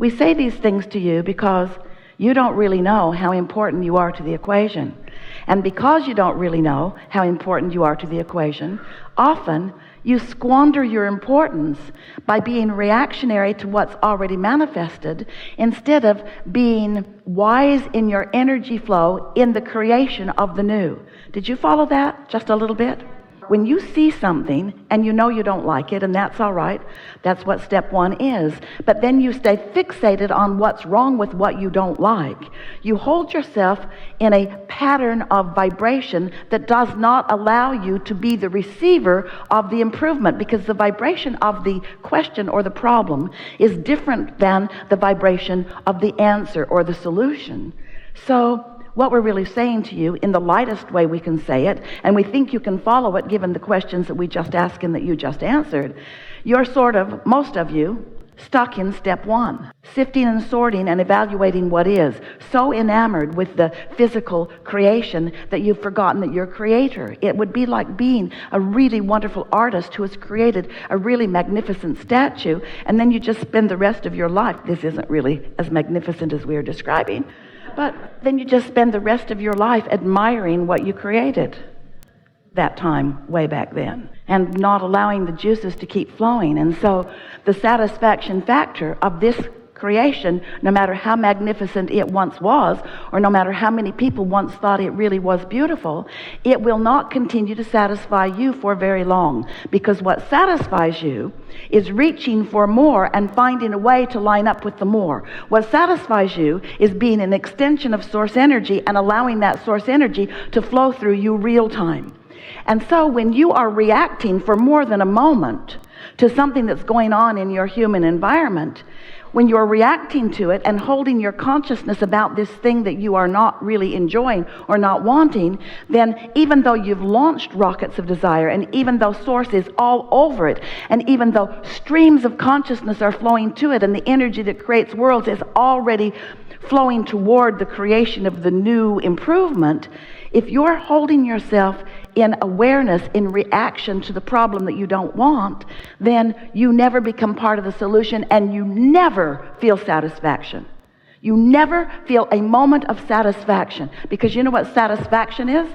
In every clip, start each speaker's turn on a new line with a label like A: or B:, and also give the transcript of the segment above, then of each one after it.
A: We say these things to you because you don't really know how important you are to the equation. And because you don't really know how important you are to the equation, often you squander your importance by being reactionary to what's already manifested instead of being wise in your energy flow in the creation of the new. Did you follow that just a little bit? When you see something and you know you don't like it, and that's all right, that's what step one is, but then you stay fixated on what's wrong with what you don't like. You hold yourself in a pattern of vibration that does not allow you to be the receiver of the improvement, because the vibration of the question or the problem is different than the vibration of the answer or the solution. So what we're really saying to you, in the lightest way we can say it, and we think you can follow it given the questions that we just asked and that you just answered, you're most of you, stuck in step one, sifting and sorting and evaluating what is, so enamored with the physical creation that you've forgotten that you're creator. It would be like being a really wonderful artist who has created a really magnificent statue, and then you just spend the rest of your life, this isn't really as magnificent as we're describing, but then you just spend the rest of your life admiring what you created that time way back then and not allowing the juices to keep flowing. And so the satisfaction factor of this creation, no matter how magnificent it once was, or no matter how many people once thought it really was beautiful, it will not continue to satisfy you for very long, because what satisfies you is reaching for more and finding a way to line up with the more. What satisfies you is being an extension of source energy and allowing that source energy to flow through you real time. And so when you are reacting for more than a moment to something that's going on in your human environment, when you're reacting to it and holding your consciousness about this thing that you are not really enjoying or not wanting, then even though you've launched rockets of desire, and even though source is all over it, and even though streams of consciousness are flowing to it, and the energy that creates worlds is already flowing toward the creation of the new improvement, if you're holding yourself in awareness, in reaction to the problem that you don't want, then you never become part of the solution, and you never feel satisfaction. You never feel a moment of satisfaction, because you know what satisfaction is?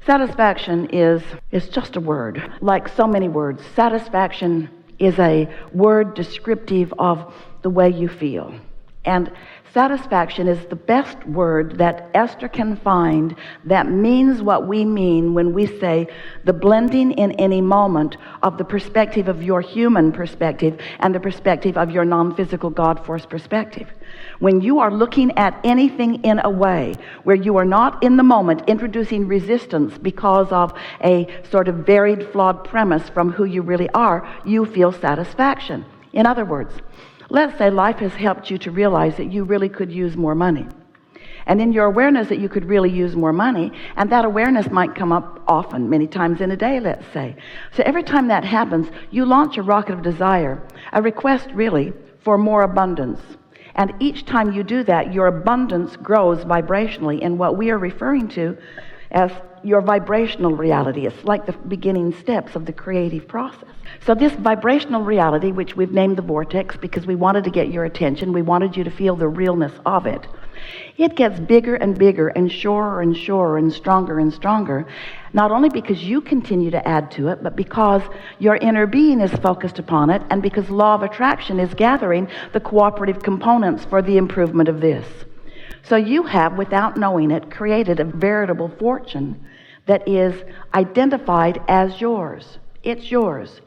A: Satisfaction is just a word, like so many words. Satisfaction is a word descriptive of the way you feel. And satisfaction is the best word that Esther can find that means what we mean when we say the blending in any moment of the perspective of your human perspective and the perspective of your non-physical God force perspective. When you are looking at anything in a way where you are not in the moment introducing resistance because of a sort of varied, flawed premise from who you really are, you feel satisfaction. In other words, let's say life has helped you to realize that you really could use more money. And in your awareness that you could really use more money, and that awareness might come up often, many times in a day, let's say. So every time that happens, you launch a rocket of desire, a request really for more abundance. And each time you do that, your abundance grows vibrationally in what we are referring to as your vibrational reality. It's like the beginning steps of the creative process. So this vibrational reality, which we've named the vortex because we wanted to get your attention, we wanted you to feel the realness of it, it gets bigger and bigger and surer and surer and stronger, not only because you continue to add to it, but because your inner being is focused upon it, and because law of attraction is gathering the cooperative components for the improvement of this. So you have, without knowing it, created a veritable fortune that is identified as yours. It's yours.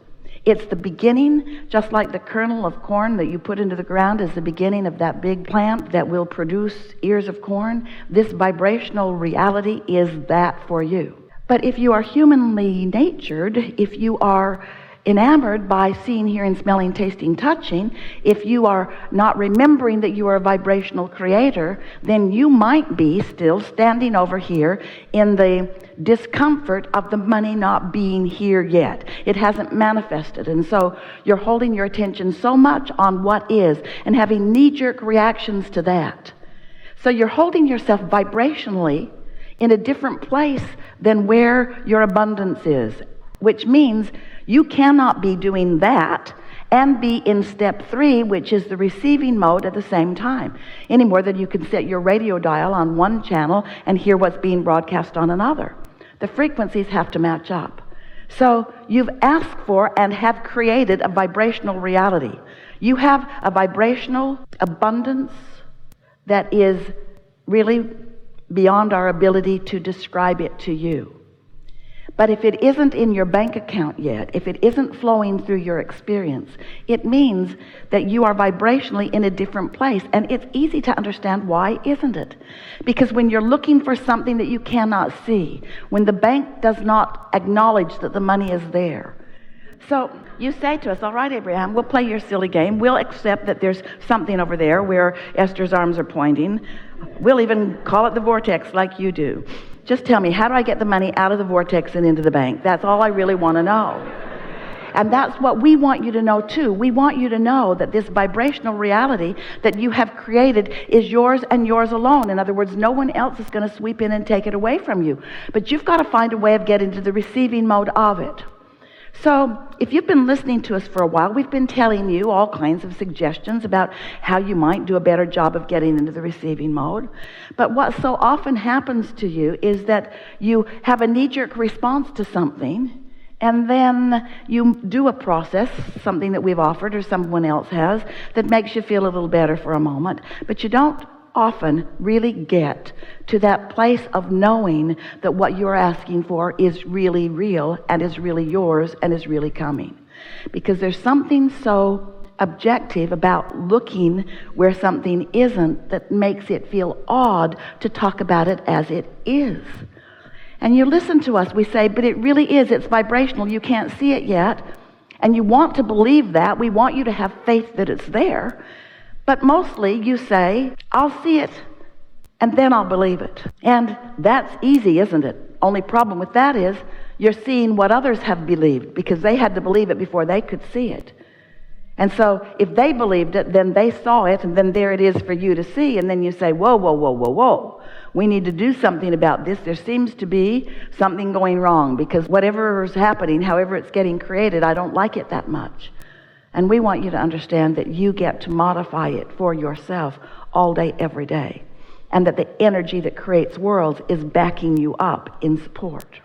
A: It's the beginning, just like the kernel of corn that you put into the ground is the beginning of that big plant that will produce ears of corn. This vibrational reality is that for you. But if you are humanly natured, if you are enamored by seeing, hearing, smelling, tasting, touching, if you are not remembering that you are a vibrational creator, then you might be still standing over here in the discomfort of the money not being here yet. It hasn't manifested, and so you're holding your attention so much on what is and having knee-jerk reactions to that. So you're holding yourself vibrationally in a different place than where your abundance is, which means you cannot be doing that and be in step 3, which is the receiving mode, at the same time. Any more than you can set your radio dial on one channel and hear what's being broadcast on another. The frequencies have to match up. So you've asked for and have created a vibrational reality. You have a vibrational abundance that is really beyond our ability to describe it to you. But if it isn't in your bank account yet, if it isn't flowing through your experience, it means that you are vibrationally in a different place. And it's easy to understand why, isn't it? Because when you're looking for something that you cannot see, when the bank does not acknowledge that the money is there. So you say to us, all right, Abraham, we'll play your silly game. We'll accept that there's something over there where Esther's arms are pointing. We'll even call it the vortex like you do. Just tell me, how do I get the money out of the vortex and into the bank? That's all I really want to know. And that's what we want you to know too. We want you to know that this vibrational reality that you have created is yours and yours alone. In other words, no one else is going to sweep in and take it away from you. But you've got to find a way of getting to the receiving mode of it. So if you've been listening to us for a while, we've been telling you all kinds of suggestions about how you might do a better job of getting into the receiving mode. But what so often happens to you is that you have a knee-jerk response to something, and then you do a process, something that we've offered or someone else has, that makes you feel a little better for a moment, but you don't often really get to that place of knowing that what you're asking for is really real and is really yours and is really coming. Because there's something so objective about looking where something isn't that makes it feel odd to talk about it as it is. And you listen to us, we say, but it really is, it's vibrational, you can't see it yet. And you want to believe that, we want you to have faith that it's there. But mostly you say, I'll see it, and then I'll believe it. And that's easy, isn't it? Only problem with that is you're seeing what others have believed, because they had to believe it before they could see it. And so if they believed it, then they saw it, and then there it is for you to see. And then you say, whoa, whoa, whoa, whoa, whoa. We need to do something about this. There seems to be something going wrong, because whatever is happening, however it's getting created, I don't like it that much. And we want you to understand that you get to modify it for yourself all day, every day. And that the energy that creates worlds is backing you up in support.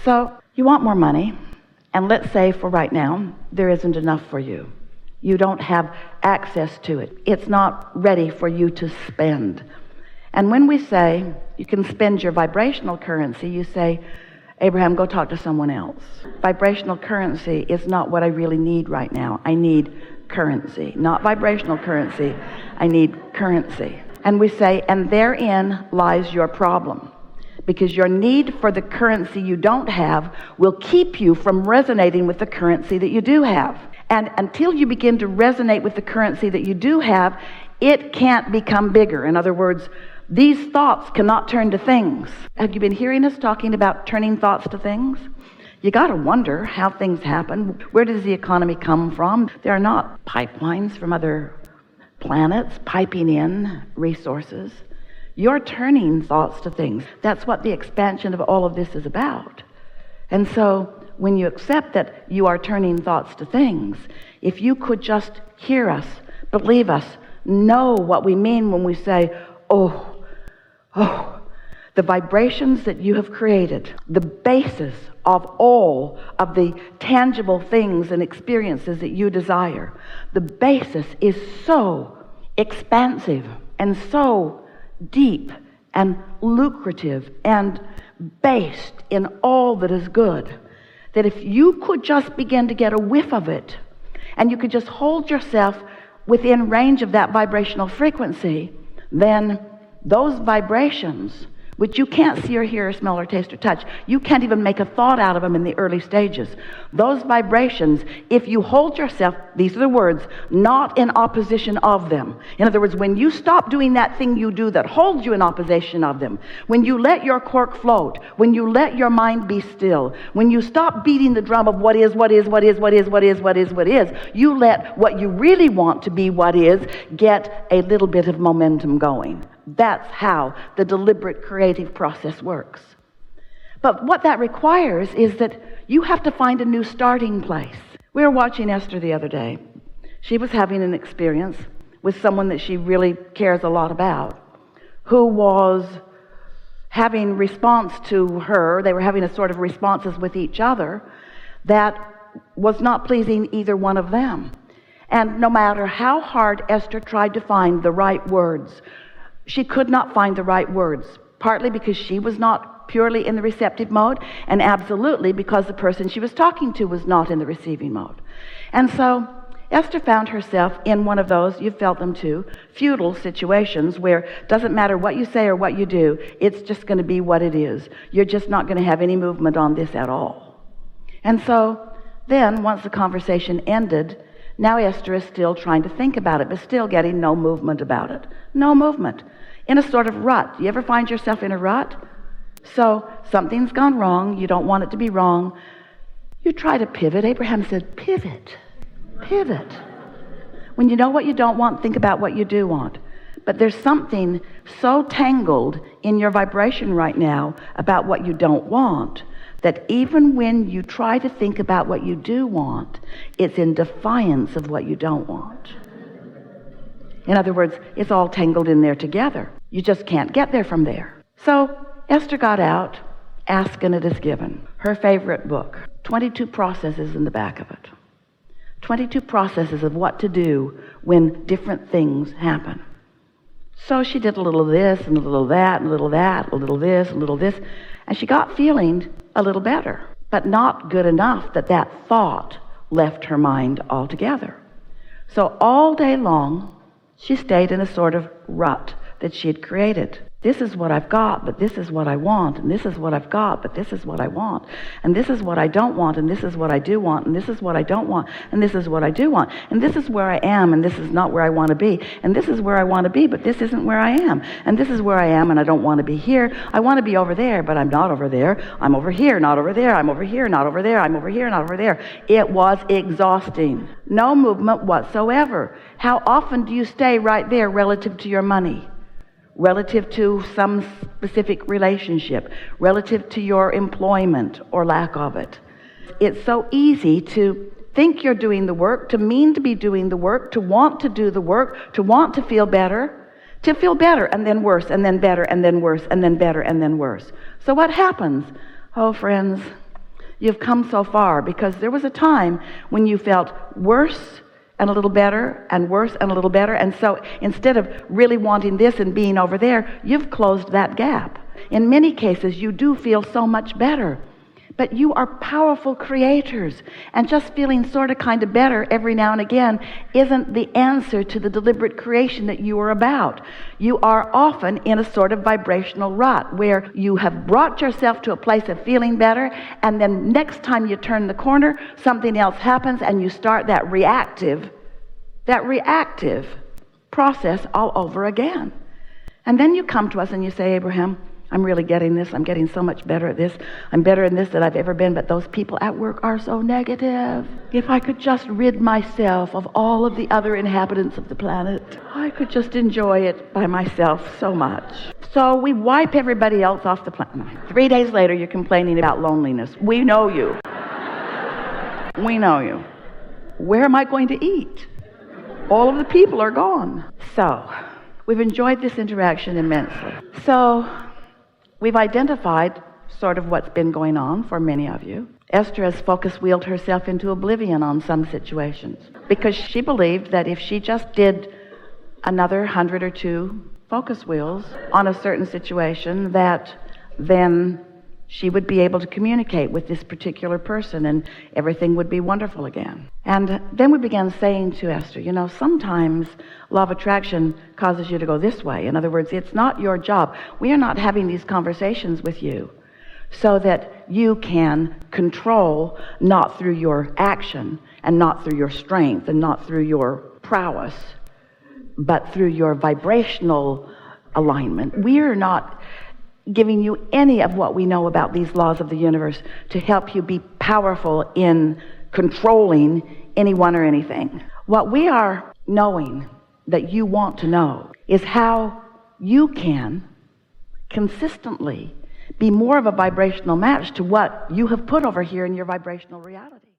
A: So you want more money, and let's say for right now, there isn't enough for you. You don't have access to it. It's not ready for you to spend. And when we say you can spend your vibrational currency, you say, Abraham, go talk to someone else. Vibrational currency is not what I really need right now. I need currency, not vibrational currency. I need currency. And we say, and therein lies your problem. Because your need for the currency you don't have will keep you from resonating with the currency that you do have. And until you begin to resonate with the currency that you do have, it can't become bigger. In other words, these thoughts cannot turn to things. Have you been hearing us talking about turning thoughts to things? You got to wonder how things happen. Where does the economy come from? There are not pipelines from other planets piping in resources. You're turning thoughts to things. That's what the expansion of all of this is about. And so when you accept that you are turning thoughts to things, if you could just hear us, believe us, know what we mean when we say, oh, the vibrations that you have created, the basis of all of the tangible things and experiences that you desire, the basis is so expansive and so deep and lucrative and based in all that is good, that if you could just begin to get a whiff of it, and you could just hold yourself within range of that vibrational frequency, then those vibrations, which you can't see or hear or smell or taste or touch, you can't even make a thought out of them in the early stages. Those vibrations, if you hold yourself, these are the words, not in opposition of them. In other words, when you stop doing that thing you do that holds you in opposition of them, when you let your cork float, when you let your mind be still, when you stop beating the drum of what is, you let what you really want to be what is get a little bit of momentum going. That's how the deliberate creative process works. But what that requires is that you have to find a new starting place. We were watching Esther the other day. She was having an experience with someone that she really cares a lot about, who was having response to her. They were having a sort of responses with each other that was not pleasing either one of them. And no matter how hard Esther tried to find the right words, she could not find the right words, partly because she was not purely in the receptive mode, and absolutely because the person she was talking to was not in the receiving mode. And so Esther found herself in one of those, you've felt them too, feudal situations where it doesn't matter what you say or what you do, it's just going to be what it is. You're just not going to have any movement on this at all. And so then, once the conversation ended, now Esther is still trying to think about it, but still getting no movement about it. No movement. In a sort of rut. You ever find yourself in a rut? So something's gone wrong. You don't want it to be wrong. You try to pivot. Abraham said, pivot. Pivot. When you know what you don't want, think about what you do want. But there's something so tangled in your vibration right now about what you don't want that even when you try to think about what you do want, it's in defiance of what you don't want. In other words, it's all tangled in there together. You just can't get there from there. So Esther got out, Ask and It Is Given, her favorite book. 22 processes in the back of it. 22 processes of what to do when different things happen. So she did a little of this and a little of that and a little of that, a little this, a little this, and she got feeling a little better, but not good enough that that thought left her mind altogether. So all day long, she stayed in a sort of rut that she had created. This is what I've got, but this is what I want, and this is what I've got, but this is what I want, and this is what I don't want, and this is what I do want, and this is what I don't want, and this is what I do want, and this is where I am, and this is not where I want to be, and this is where I want to be, but this isn't where I am, and this is where I am, and I don't want to be here. I want to be over there, but I'm not over there. I'm over here, not over there. I'm over here, not over there. I'm over here, not over there. It was exhausting. No movement whatsoever. How often do you stay right there relative to your money? Relative to some specific relationship, relative to your employment or lack of it. It's so easy to think you're doing the work, to mean to be doing the work, to want to do the work, to want to feel better and then worse, and then better, and then worse, and then better, and then worse. So what happens? Oh, friends, you've come so far because there was a time when you felt worse and a little better, and worse and a little better. And so instead of really wanting this and being over there, you've closed that gap. In many cases, you do feel so much better. But you are powerful creators. And just feeling sort of kind of better every now and again isn't the answer to the deliberate creation that you are about. You are often in a sort of vibrational rut where you have brought yourself to a place of feeling better, and then next time you turn the corner, something else happens and you start that reactive process all over again. And then you come to us and you say, Abraham, I'm really getting this. I'm getting so much better at this. I'm better in this than I've ever been, but those people at work are so negative. If I could just rid myself of all of the other inhabitants of the planet, I could just enjoy it by myself so much. So we wipe everybody else off the planet. 3 days later, you're complaining about loneliness. We know you. We know you. Where am I going to eat? All of the people are gone. So we've enjoyed this interaction immensely. So we've identified sort of what's been going on for many of you. Esther has focus-wheeled herself into oblivion on some situations because she believed that if she just did another 100 or 2 focus wheels on a certain situation, that then she would be able to communicate with this particular person and everything would be wonderful again. And then we began saying to Esther, you know, sometimes law of attraction causes you to go this way. In other words, it's not your job. We are not having these conversations with you so that you can control, not through your action and not through your strength and not through your prowess, but through your vibrational alignment. We're not giving you any of what we know about these laws of the universe to help you be powerful in controlling anyone or anything. What we are knowing that you want to know is how you can consistently be more of a vibrational match to what you have put over here in your vibrational reality.